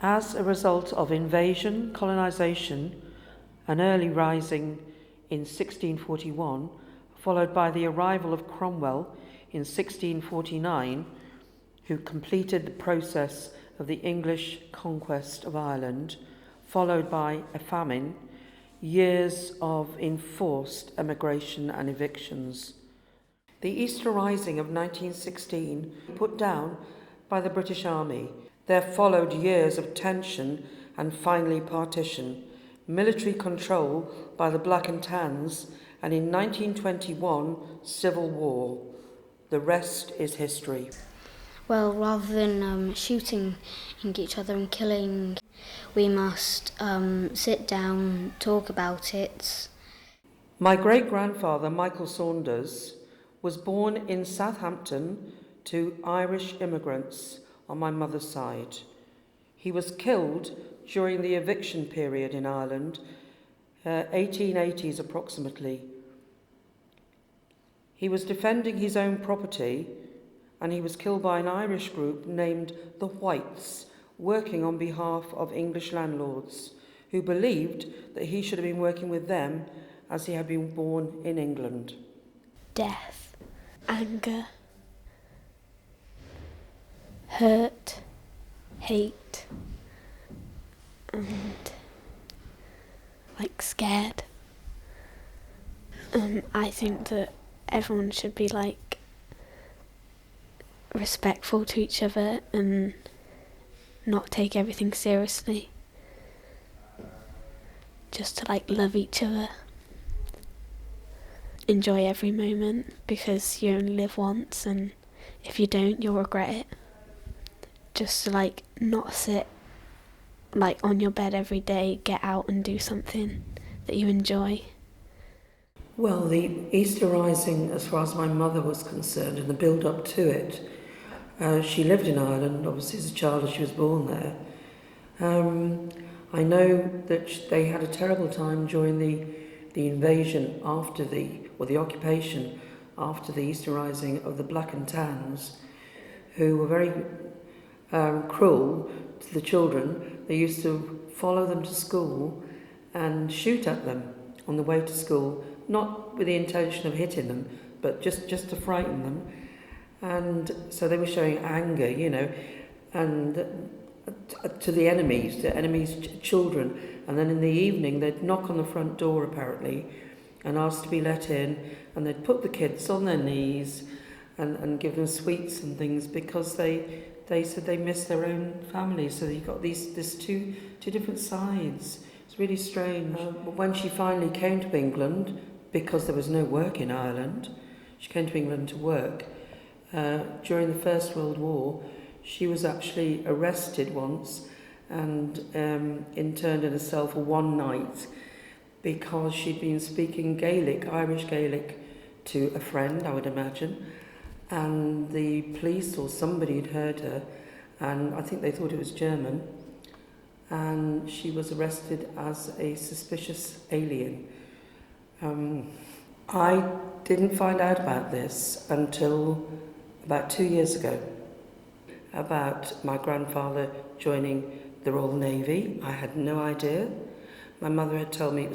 As a result of invasion, colonisation, an early rising in 1641, followed by the arrival of Cromwell in 1649, who completed the process of the English conquest of Ireland, followed by a famine, years of enforced emigration and evictions. The Easter Rising of 1916 put down by the British Army. There followed years of tension and finally partition, military control by the Black and Tans, and in 1921, civil war. The rest is history. Well, rather than shooting each other and killing, we must sit down, talk about it. My great-grandfather, Michael Saunders, was born in Southampton to Irish immigrants on my mother's side. He was killed during the eviction period in Ireland, 1880s approximately. He was defending his own property and he was killed by an Irish group named the Whites, working on behalf of English landlords who believed that he should have been working with them as he had been born in England. Death, anger, hurt, hate, and scared. I think that everyone should be respectful to each other and not take everything seriously. Just to love each other. Enjoy every moment because you only live once, and if you don't, you'll regret it. Just to not sit on your bed every day, get out and do something that you enjoy. Well, the Easter Rising, as far as my mother was concerned, and the build-up to it, she lived in Ireland, obviously as a child as she was born there. I know that they had a terrible time during the invasion after the occupation after the Easter Rising of the Black and Tans, who were very cruel to the children. They used to follow them to school and shoot at them on the way to school, not with the intention of hitting them, but just to frighten them. And so they were showing anger, and to the enemies children. And then in the evening, they'd knock on the front door, apparently, and ask to be let in. And they'd put the kids on their knees and give them sweets and things because they said they missed their own families. So you've got these two different sides. It's really strange. When she finally came to England, because there was no work in Ireland, she came to England to work. During the First World War, she was actually arrested once and interned in a cell for one night because she'd been speaking Gaelic, Irish Gaelic, to a friend, I would imagine, and the police or somebody had heard her, and I think they thought it was German, and she was arrested as a suspicious alien. I didn't find out about this until about 2 years ago, about my grandfather joining the Royal Navy. I had no idea. My mother had told me it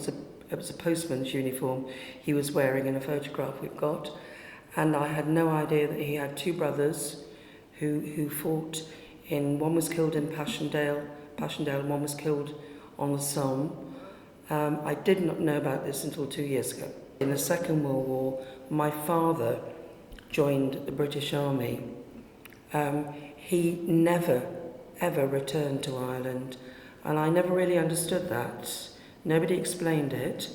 was a postman's uniform he was wearing in a photograph we've got, and I had no idea that he had two brothers who fought in. One was killed in Passchendaele, and one was killed on the Somme. I did not know about this until 2 years ago. In the Second World War, my father joined the British Army. He never, ever returned to Ireland, and I never really understood that. Nobody explained it,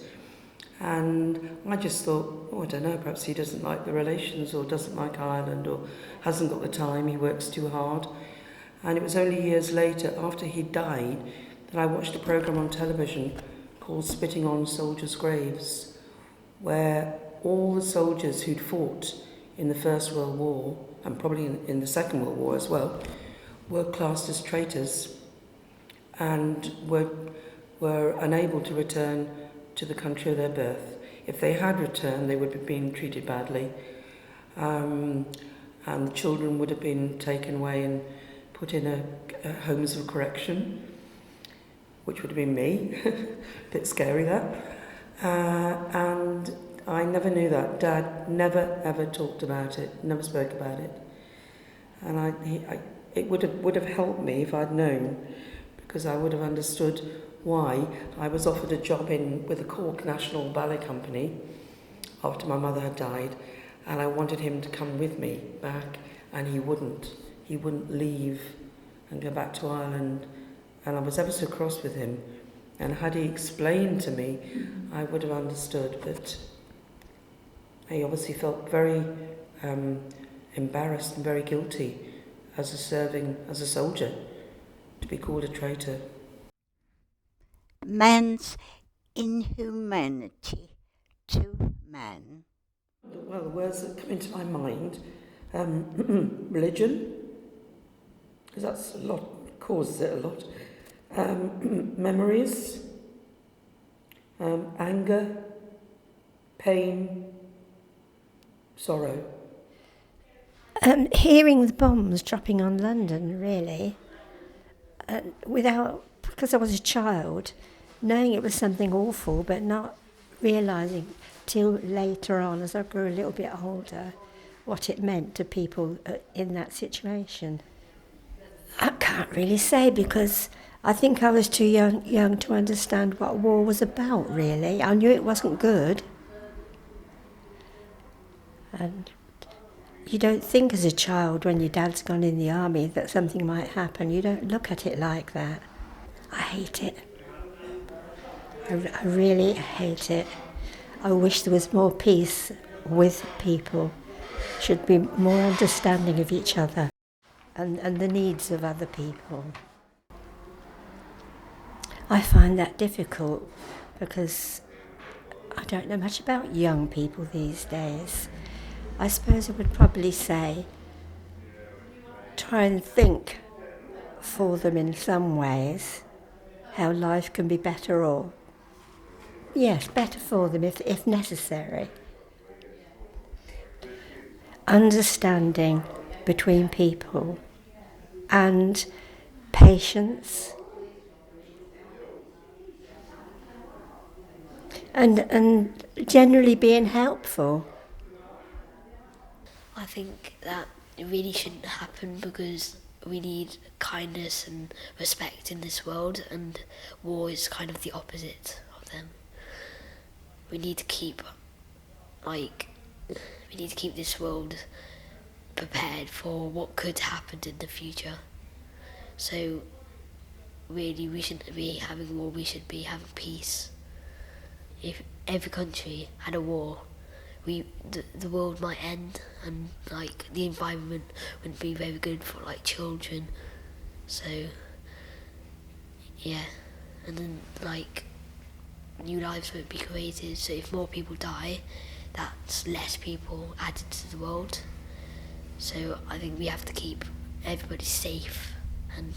and I just thought, I don't know, perhaps he doesn't like the relations or doesn't like Ireland or hasn't got the time, he works too hard. And it was only years later, after he died, that I watched a programme on television called Spitting on Soldiers' Graves, where all the soldiers who'd fought in the First World War, and probably in the Second World War as well, were classed as traitors and were unable to return to the country of their birth. If they had returned, they would have been treated badly, and the children would have been taken away and put in a homes of correction, which would have been me. Bit scary that. And I never knew that. Dad never ever talked about it, never spoke about it. And it would have helped me if I'd known, because I would have understood why. I was offered a job with the Cork National Ballet Company after my mother had died, and I wanted him to come with me back, and he wouldn't. He wouldn't leave and go back to Ireland, and I was ever so cross with him. And had he explained to me, I would have understood, but he obviously felt very embarrassed and very guilty as a soldier, to be called a traitor. Man's inhumanity to man. Well, the words that come into my mind, religion, because that's a lot, causes it a lot. Memories, anger, pain, sorrow. Hearing the bombs dropping on London, really, because I was a child, knowing it was something awful, but not realising till later on, as I grew a little bit older, what it meant to people in that situation. I can't really say, because I think I was too young to understand what war was about, really. I knew it wasn't good. And you don't think as a child, when your dad's gone in the army, that something might happen. You don't look at it like that. I hate it. I really hate it. I wish there was more peace with people. Should be more understanding of each other and the needs of other people. I find that difficult because I don't know much about young people these days. I suppose I would probably say try and think for them in some ways how life can be better, or yes, better for them if necessary. Understanding between people and patience and generally being helpful. I think that it really shouldn't happen, because we need kindness and respect in this world, and war is kind of the opposite of them. We need to keep this world prepared for what could happen in the future. So really, we shouldn't be having war, we should be having peace. If every country had a war, the world might end, and the environment wouldn't be very good for children. So yeah, and then new lives won't be created. So if more people die, that's less people added to the world. So I think we have to keep everybody safe and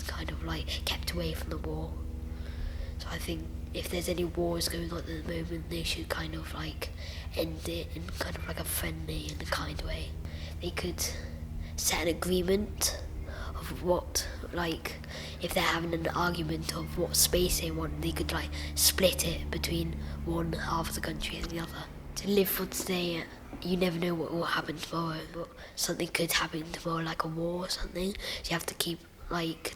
kept away from the war. So I think if there's any wars going on at the moment, they should end it in a friendly and a kind way. They could set an agreement of what, if they're having an argument of what space they want, they could split it between one half of the country and the other. To live for today, you never know what will happen tomorrow. Something could happen tomorrow, like a war or something. So you have to keep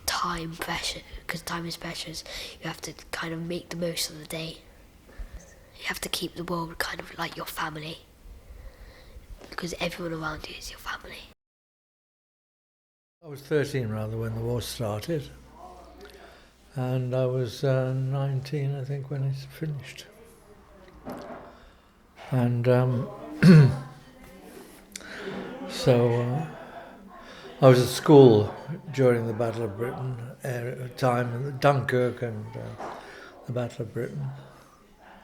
time pressure, because time is precious. You have to make the most of the day. You have to keep the world like your family, because everyone around you is your family. I was 13 when the war started, and I was 19 I think when it finished. And so I was at school during the Battle of Britain time, Dunkirk and the Battle of Britain.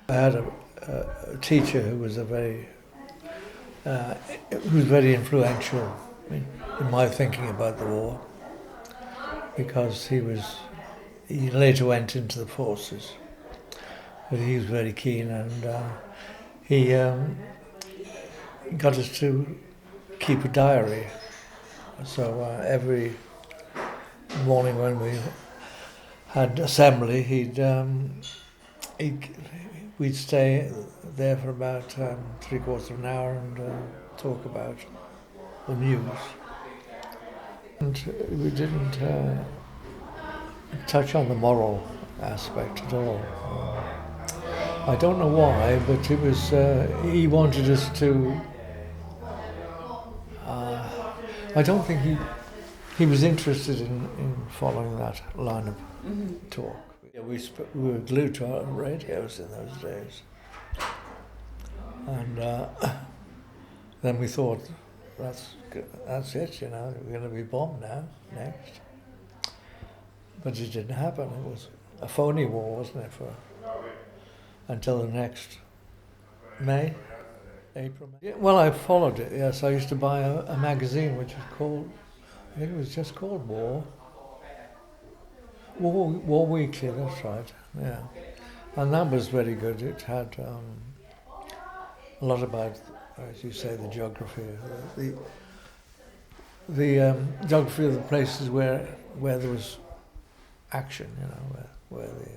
I had a teacher who was very influential in my thinking about the war, because he later went into the forces, but he was very keen, and he got us to keep a diary. So every morning when we had assembly, we'd stay there for about 3/4 of an hour and talk about the news. And we didn't touch on the moral aspect at all. I don't know why, but it was he wanted us to. I don't think he was interested in following that line of talk. Yeah, we were glued to our radios in those days, and then we thought, that's it, you know, we're going to be bombed now next. But it didn't happen. It was a phony war, wasn't it, until the next April. Yeah, well, I followed it. Yes, I used to buy a magazine which was called, I think it was just called War Weekly. That's right. Yeah, and that was very good. It had a lot about, as you say, the geography, the geography of the places where there was action. You know, where the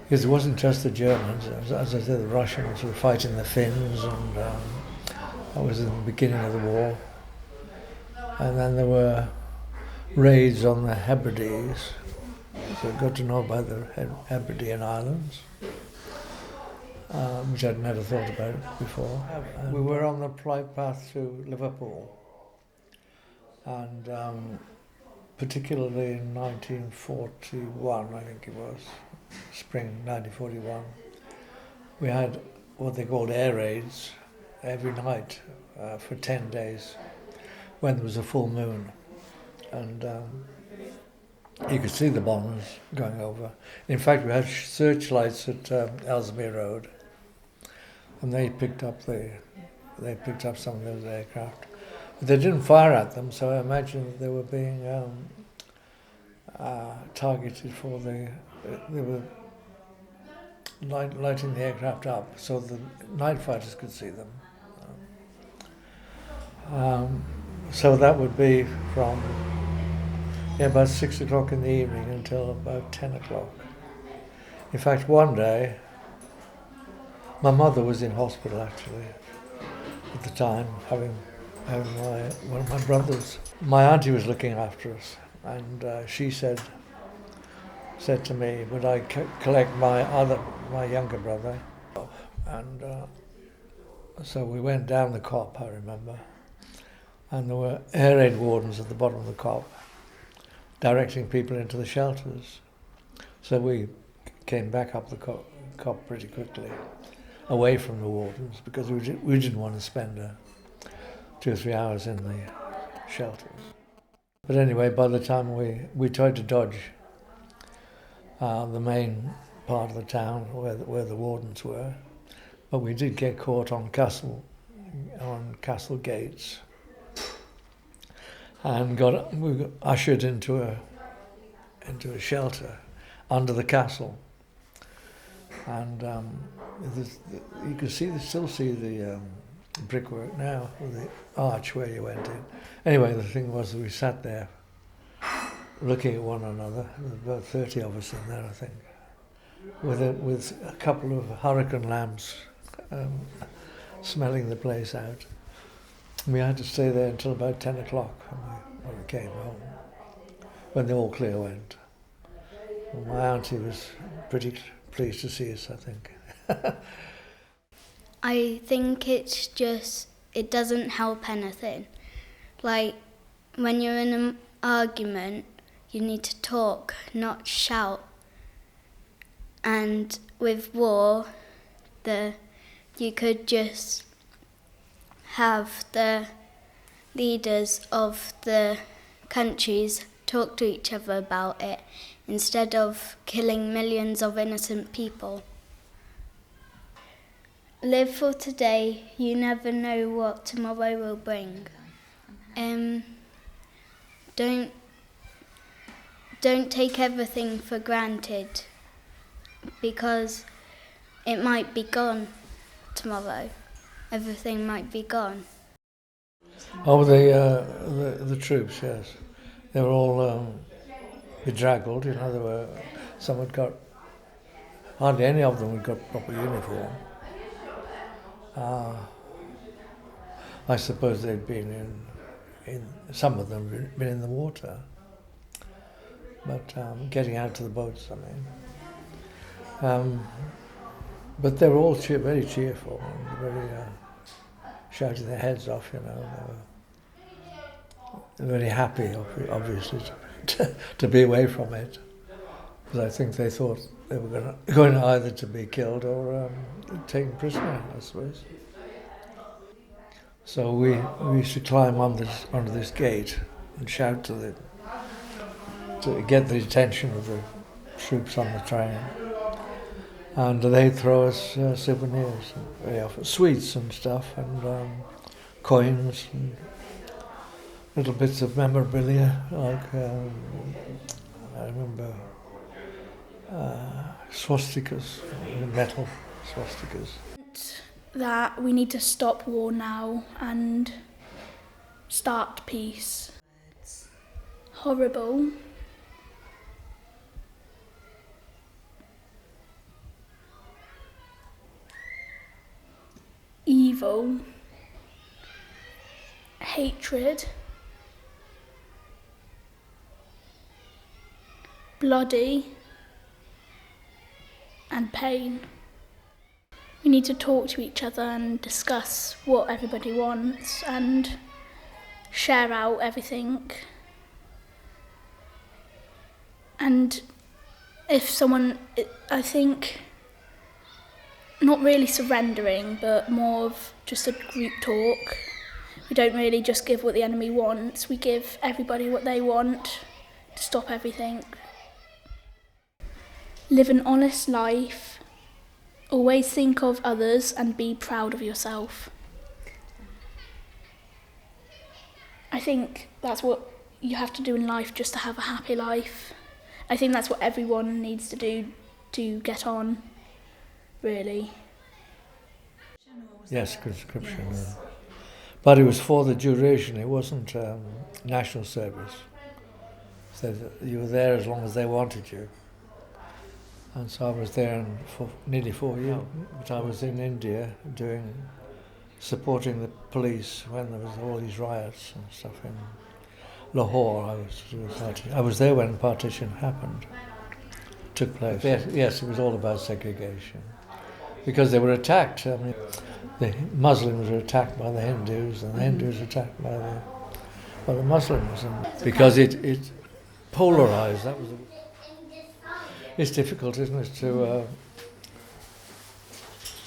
because it wasn't just the Germans, as I said, the Russians were fighting the Finns, and that was in the beginning of the war. And then there were raids on the Hebrides, so I got to know about the Hebridean Islands, which I'd never thought about before. We were on the flight path to Liverpool, and particularly in 1941, I think it was, spring 1941, we had what they called air raids every night for 10 days when there was a full moon, and you could see the bombers going over. In fact, we had searchlights at Ellesmere Road, and they picked up some of those aircraft. But they didn't fire at them, so I imagine that they were being targeted for they were lighting the aircraft up so the night fighters could see them. So that would be from about 6 o'clock in the evening until about 10 o'clock. In fact, one day, my mother was in hospital actually at the time, having one of my brothers. My auntie was looking after us, and she said to me, would I collect my younger brother? And so we went down the Cop, I remember, and there were air raid wardens at the bottom of the Cop directing people into the shelters. So we came back up the Cop pretty quickly, away from the wardens, because we didn't want to spend 2 or 3 hours in the shelters. But anyway, by the time we tried to dodge the main part of the town where the wardens were, but we did get caught on castle gates, and we got ushered into a shelter under the castle, and you can still see the brickwork now, with the arch where you went in. Anyway, the thing was that we sat there looking at one another. There were about 30 of us in there, I think, with a couple of hurricane lamps smelling the place out. And we had to stay there until about 10 o'clock when we came home, when the all clear went. Well, my auntie was pretty pleased to see us, I think. I think it's just, it doesn't help anything. Like, when you're in an argument, you need to talk, not shout. And with war, you could just have the leaders of the countries talk to each other about it instead of killing millions of innocent people. Live for today, you never know what tomorrow will bring. Don't take everything for granted, because it might be gone tomorrow. Everything might be gone. Oh, the troops, yes. they were all bedraggled. You know, there were some had got hardly any of them had got proper uniform. I suppose they'd been in some of them had been in the water, but getting out to the boats, I mean. But they were all very cheerful and very shouting their heads off, you know. They were very happy, obviously, to be away from it. Because I think they thought they were going either to be killed or taken prisoner, I suppose. So we used to climb onto this gate and shout to get the attention of the troops on the train. And they'd throw us souvenirs, very often sweets and stuff, and coins and little bits of memorabilia, like I remember swastikas, metal swastikas. That we need to stop war now and start peace. Horrible. Evil. Hatred. Bloody. And pain. We need to talk to each other and discuss what everybody wants and share out everything. And if someone, I think, not really surrendering, but more of just a group talk. We don't really just give what the enemy wants, we give everybody what they want to stop everything. Live an honest life. Always think of others and be proud of yourself. I think that's what you have to do in life just to have a happy life. I think that's what everyone needs to do to get on, really. Yes, conscription. Yes. But it was for the duration, it wasn't national service. So you were there as long as they wanted you. And so I was there for nearly 4 years. But I was in India supporting the police when there was all these riots and stuff in Lahore. I was there when partition took place. Yes, it was all about segregation. Because they were attacked. I mean, the Muslims were attacked by the Hindus and the Hindus were attacked by the Muslims. And because it polarised, that was it's difficult, isn't it,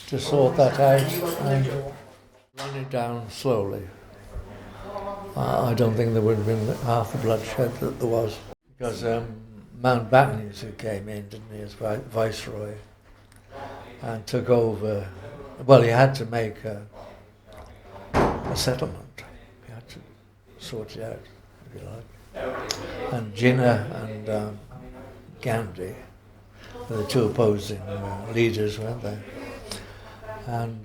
to sort that out and run it down slowly. I don't think there would have been half the bloodshed that there was. Because Mountbatten came in, didn't he, as Viceroy, and took over. Well, he had to make a settlement. He had to sort it out, if you like. And Jinnah and Gandhi were the two opposing leaders, weren't they? And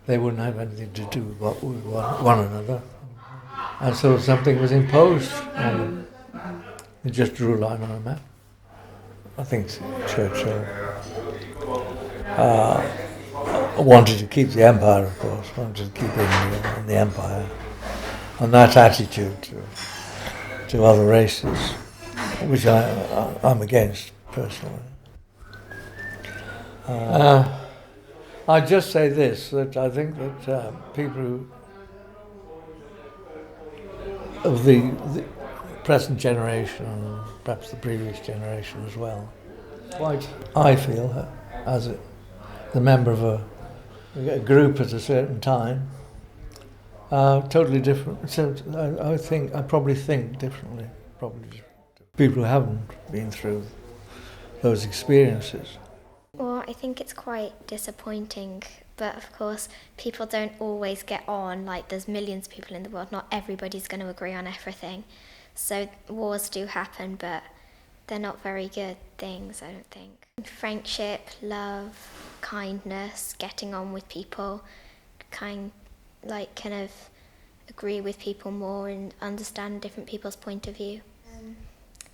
they wouldn't have anything to do with one another. And so something was imposed, and they just drew a line on a map. I think Churchill wanted to keep the empire, of course, wanted to keep India in the empire. And that attitude to other races, which I'm against, personally. I'd just say this, that I think that people of the present generation, and perhaps the previous generation as well, I feel, as the member of a group at a certain time, totally different. So I probably think differently. People who haven't been through those experiences. Well, I think it's quite disappointing, but of course people don't always get on. Like, there's millions of people in the world, not everybody's going to agree on everything. So wars do happen, but they're not very good things, I don't think. Friendship, love, kindness, getting on with people, kind of agree with people more and understand different people's point of view.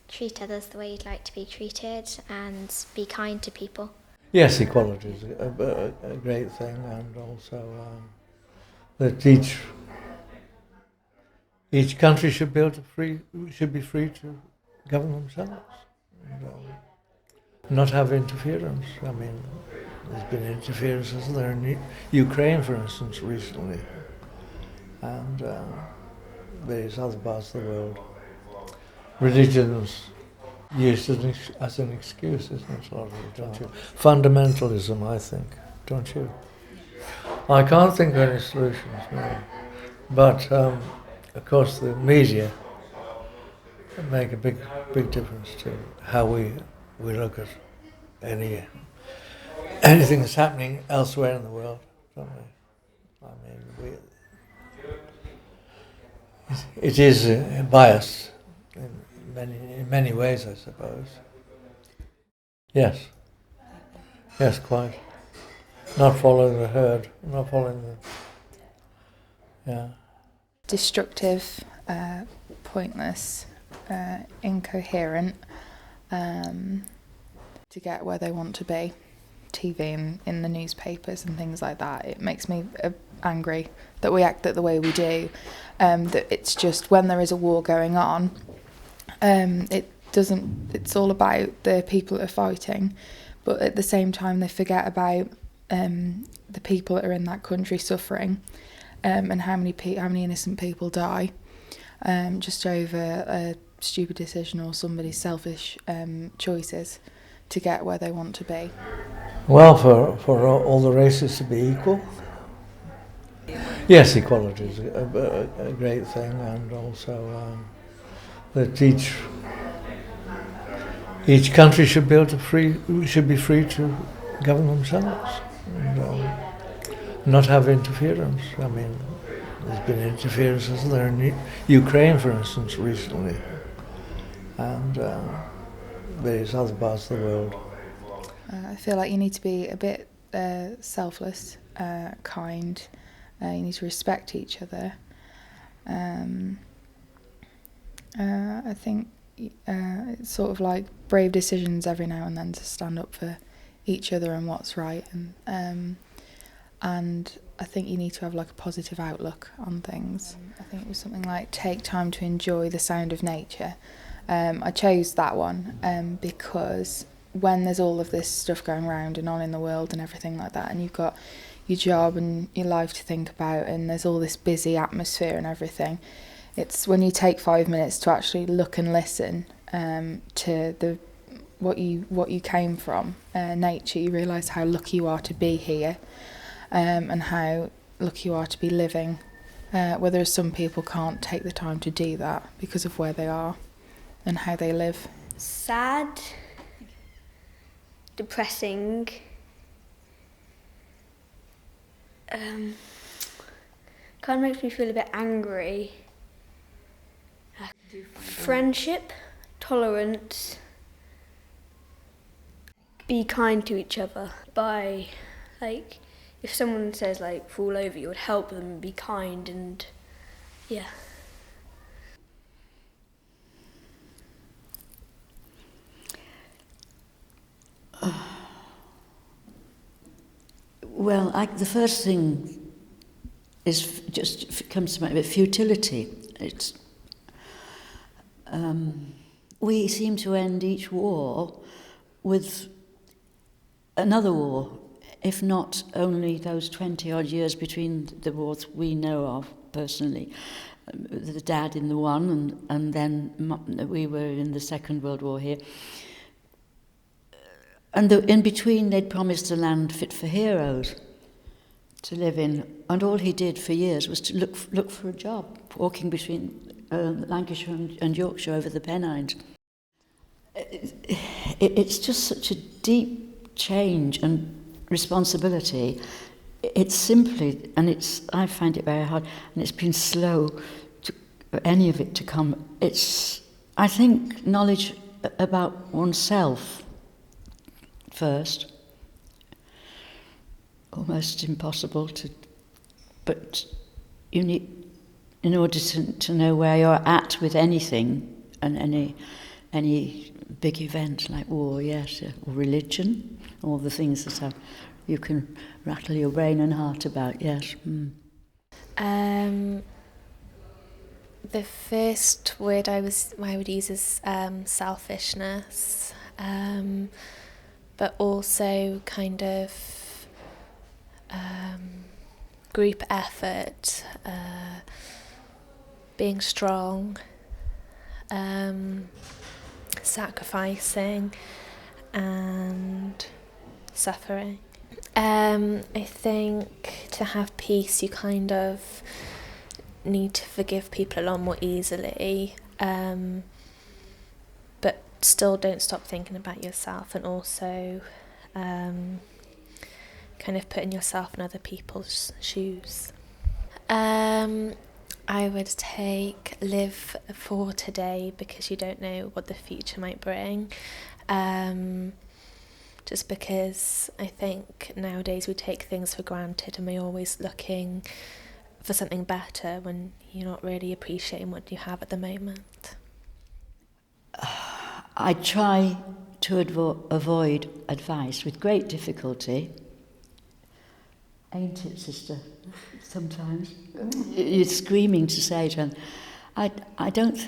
Treat others the way you'd like to be treated and be kind to people. Yes, equality is a great thing, and also that each country should be free to govern themselves, and not have interference. I mean, there's been interference, isn't there, in Ukraine, for instance, recently, and various other parts of the world. Religion is used as an excuse, isn't it, a lot of it, don't you? Fundamentalism, I think, don't you? I can't think of any solutions, no. But, of course, the media make a big difference to how we look at anything that's happening elsewhere in the world, don't we? I mean, it is biased in many ways, I suppose. Yes, quite. Not following the herd, not following the, yeah. Destructive, pointless, incoherent, to get where they want to be. TV in the newspapers and things like that. It makes me angry that we act the way we do. That it's just when there is a war going on, it's all about the people that are fighting, but at the same time they forget about the people that are in that country suffering, and how many innocent people die just over a stupid decision or somebody's selfish choices to get where they want to be. Well, for all the races to be equal. Yes, equality is a great thing, and also that each country should be free to govern themselves, and not have interference. I mean, there's been interference, isn't there, in Ukraine, for instance, recently, and various other parts of the world. I feel like you need to be a bit selfless, kind. You need to respect each other. I think it's sort of like brave decisions every now and then to stand up for each other and what's right. And I think you need to have like a positive outlook on things. I think it was something like take time to enjoy the sound of nature. I chose that one because when there's all of this stuff going around and on in the world and everything like that, and you've got your job and your life to think about, and there's all this busy atmosphere and everything, it's when you take 5 minutes to actually look and listen to what you came from, nature, you realise how lucky you are to be here, and how lucky you are to be living, whereas some people can't take the time to do that because of where they are and how they live. Sad, depressing, kind of makes me feel a bit angry. Friendship, tolerance, be kind to each other. By, like, if someone says, like, fall over, you would help them and be kind, and yeah. Well, the first thing is just comes to mind, but futility. It's we seem to end each war with another war, if not only those 20-odd years between the wars we know of personally. The dad in the one, and then we were in the Second World War here. And in between, they'd promised a land fit for heroes to live in, and all he did for years was to look for a job, walking between Lancashire and Yorkshire over the Pennines. It's just such a deep change and responsibility. It's simply, I find it very hard, and it's been slow for any of it to come. It's, I think, knowledge about oneself first. Almost impossible to, but you need in order to know where you're at with anything, and any big event like war, yes, or religion, all the things that you can rattle your brain and heart about, yes. The first word I would use is selfishness, but also kind of group effort, being strong, sacrificing, and suffering. I think to have peace, you kind of need to forgive people a lot more easily, but still don't stop thinking about yourself, and also kind of putting yourself in other people's shoes. I would take live for today, because you don't know what the future might bring. Just because I think nowadays we take things for granted and we're always looking for something better when you're not really appreciating what you have at the moment. I try to avoid advice with great difficulty. Ain't it, sister? Sometimes. You're screaming to say it, and I just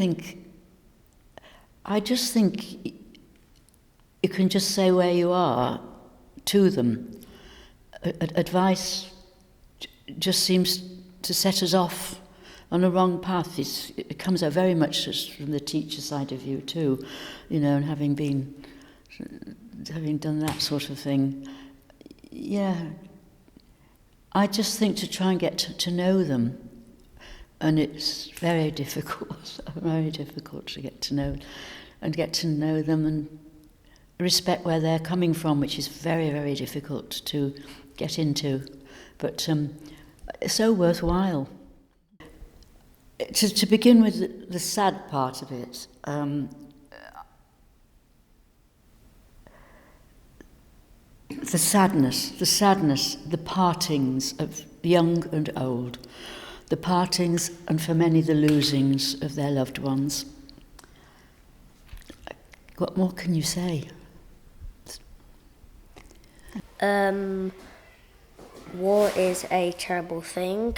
think you can just say where you are to them. Advice just seems to set us off on a wrong path. It comes out very much from the teacher side of you too, and having done that sort of thing. Yeah, I just think to try and get to know them, and it's very difficult to get to know them and respect where they're coming from, which is very, very difficult to get into, but so worthwhile. To begin with the sad part of it, the sadness, the partings of young and old, the partings and for many the losings of their loved ones. What more can you say? War is a terrible thing.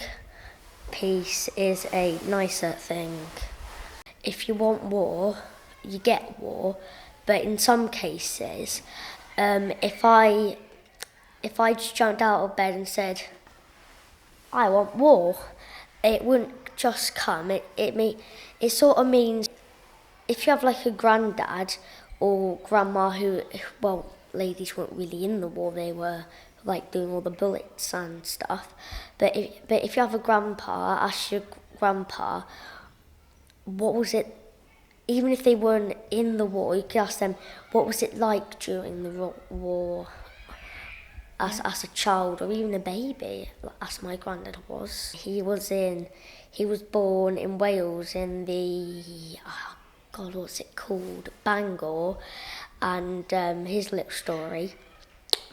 Peace is a nicer thing. If you want war, you get war. But in some cases, if I just jumped out of bed and said, I want war, it wouldn't just come. It sort of means if you have like a granddad or grandma who, well, ladies weren't really in the war, they were like doing all the bullets and stuff. But if you have a grandpa, ask your grandpa, what was it, even if they weren't in the war, you could ask them, what was it like during the war as a child or even a baby, as my granddad was. He was born in Wales in the, what's it called, Bangor, and his little story.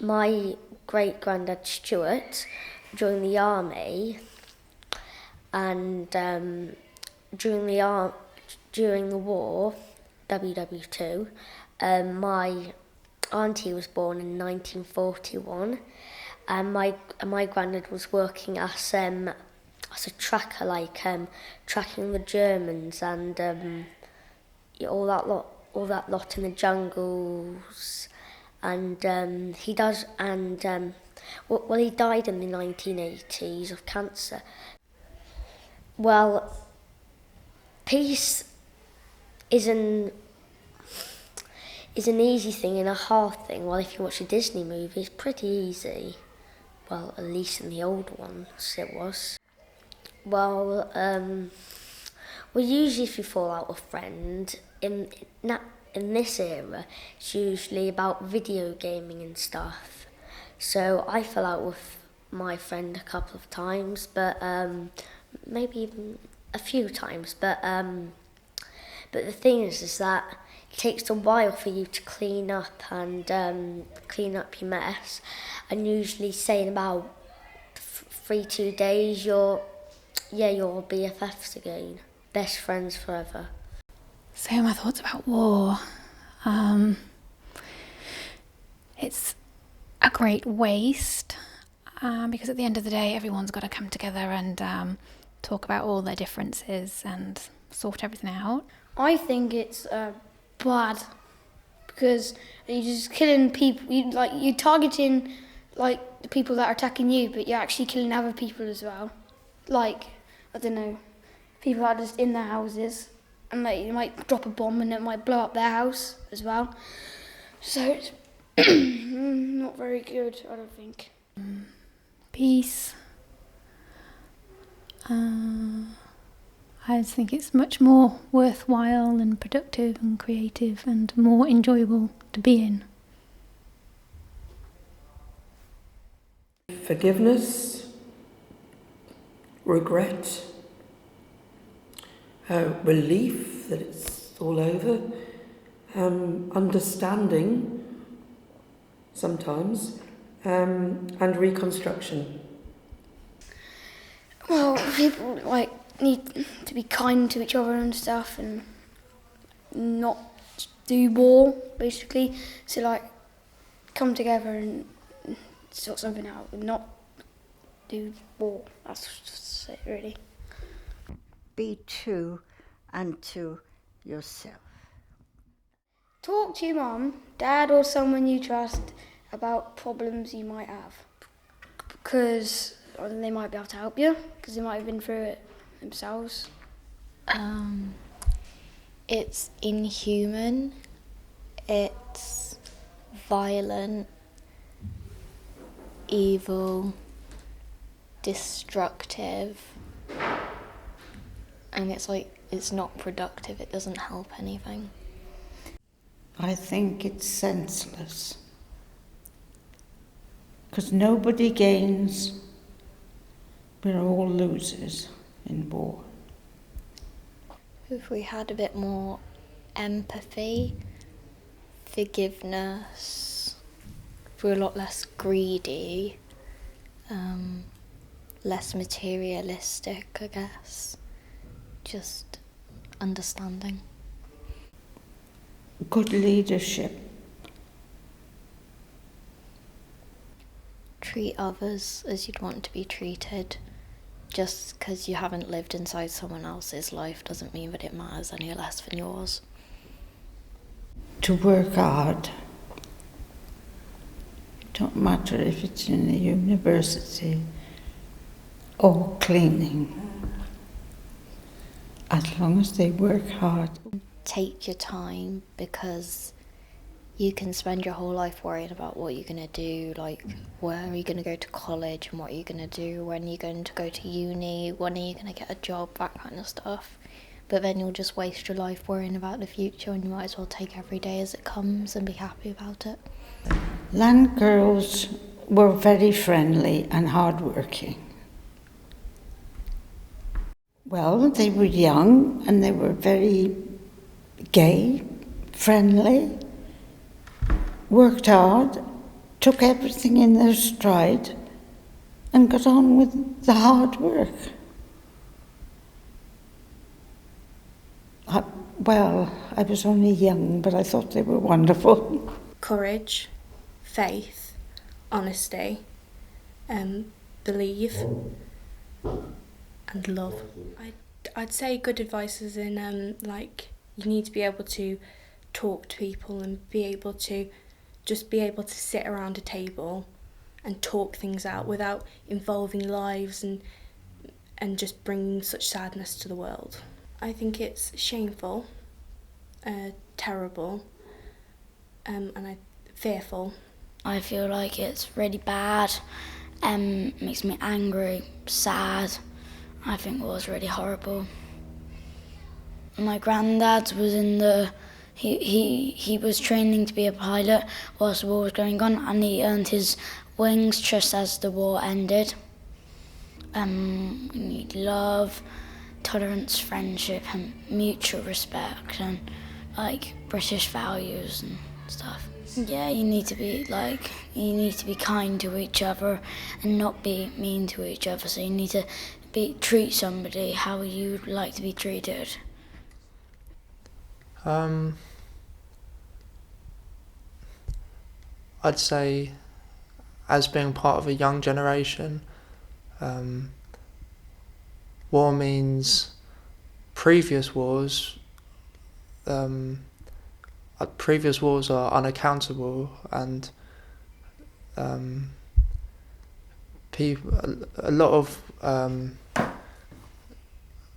My great-granddad Stuart joined the army, and during the war, WW2, my auntie was born in 1941, and my granddad was working as a tracker, like tracking the Germans and all that lot in the jungles. And he died in the 1980s of cancer. Well, peace is an easy thing and a hard thing. Well, if you watch a Disney movie, it's pretty easy. Well, at least in the old ones it was. Well, usually if you fall out with a friend, in this era, it's usually about video gaming and stuff. So I fell out with my friend a couple of times, but maybe even a few times. But the thing is that it takes a while for you to clean up and clean up your mess. And usually, say in about 2 days, you're yeah, you're BFFs again. Best friends forever. So my thoughts about war. It's a great waste because at the end of the day everyone's got to come together and talk about all their differences and sort everything out. I think it's bad because you're just killing people. You're targeting like the people that are attacking you, but you're actually killing other people as well. Like, I don't know, people that are just in their houses, and like you might drop a bomb and it might blow up their house as well. So it's not very good, I don't think. Peace. I think it's much more worthwhile and productive and creative and more enjoyable to be in. Forgiveness, regret, relief that it's all over, understanding sometimes, and reconstruction. Well, people like need to be kind to each other and stuff, and not do war basically. So like, come together and sort something out, and not do war. That's just it, really. Be true unto yourself. Talk to your mum, dad, or someone you trust about problems you might have, because they might be able to help you, because they might have been through it themselves. It's inhuman, it's violent, evil, destructive, and it's not productive, it doesn't help anything. I think it's senseless, because nobody gains. We're all losers in war. If we had a bit more empathy, forgiveness, if we were a lot less greedy, less materialistic, I guess, just understanding. Good leadership. Treat others as you'd want to be treated. Just because you haven't lived inside someone else's life doesn't mean that it matters any less than yours. To work hard. It don't matter if it's in a university or cleaning. As long as they work hard. Take your time, because you can spend your whole life worrying about what you're going to do, like where are you going to go to college and what are you going to do, when are you going to go to uni, when are you going to get a job, that kind of stuff. But then you'll just waste your life worrying about the future, and you might as well take every day as it comes and be happy about it. Land girls were very friendly and hard-working. Well, they were young and they were very gay, friendly, worked hard, took everything in their stride, and got on with the hard work. I was only young, but I thought they were wonderful. Courage, faith, honesty, believe, and love. I'd say good advice is in you need to be able to talk to people and be able to sit around a table and talk things out without involving lives and just bringing such sadness to the world. I think it's shameful, terrible, and fearful. I feel like it's really bad, makes me angry, sad. I think it was really horrible. My granddad was he was training to be a pilot whilst the war was going on, and he earned his wings just as the war ended. We need love, tolerance, friendship, and mutual respect, and British values and stuff. Yeah, you need to be kind to each other and not be mean to each other. So you need to treat somebody how you'd like to be treated? I'd say, as being part of a young generation, war means previous wars are unaccountable, and a lot of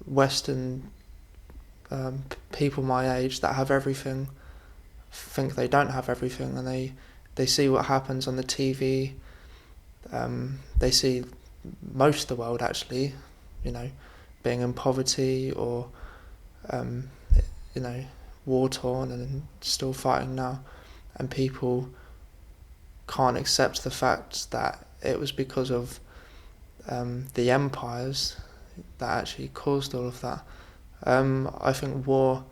Western people my age that have everything think they don't have everything, and they see what happens on the TV. They see most of the world actually, being in poverty or, war torn and still fighting now, and people can't accept the fact that it was because of the empires that actually caused all of that. I think war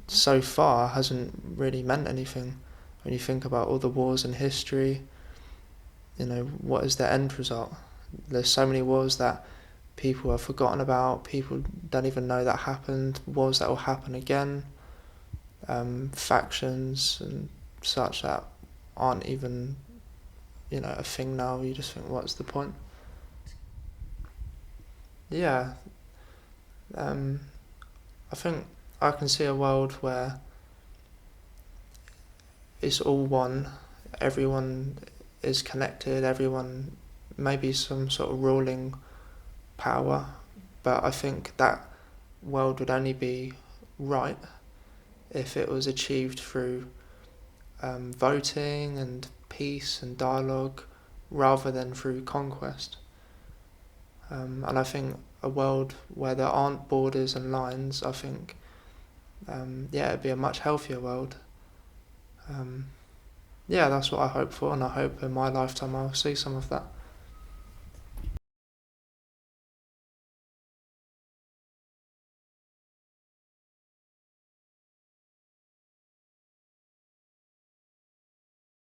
so far hasn't really meant anything. When you think about all the wars in history, what is the end result? There's so many wars that people have forgotten about, people don't even know that happened, wars that will happen again, factions and such that aren't even, a thing now. You just think, what's the point? Yeah. I think I can see a world where it's all one, everyone is connected, everyone, maybe some sort of ruling power, but I think that world would only be right if it was achieved through voting and peace and dialogue rather than through conquest. And I think a world where there aren't borders and lines, I think, it'd be a much healthier world. That's what I hope for, and I hope in my lifetime I'll see some of that.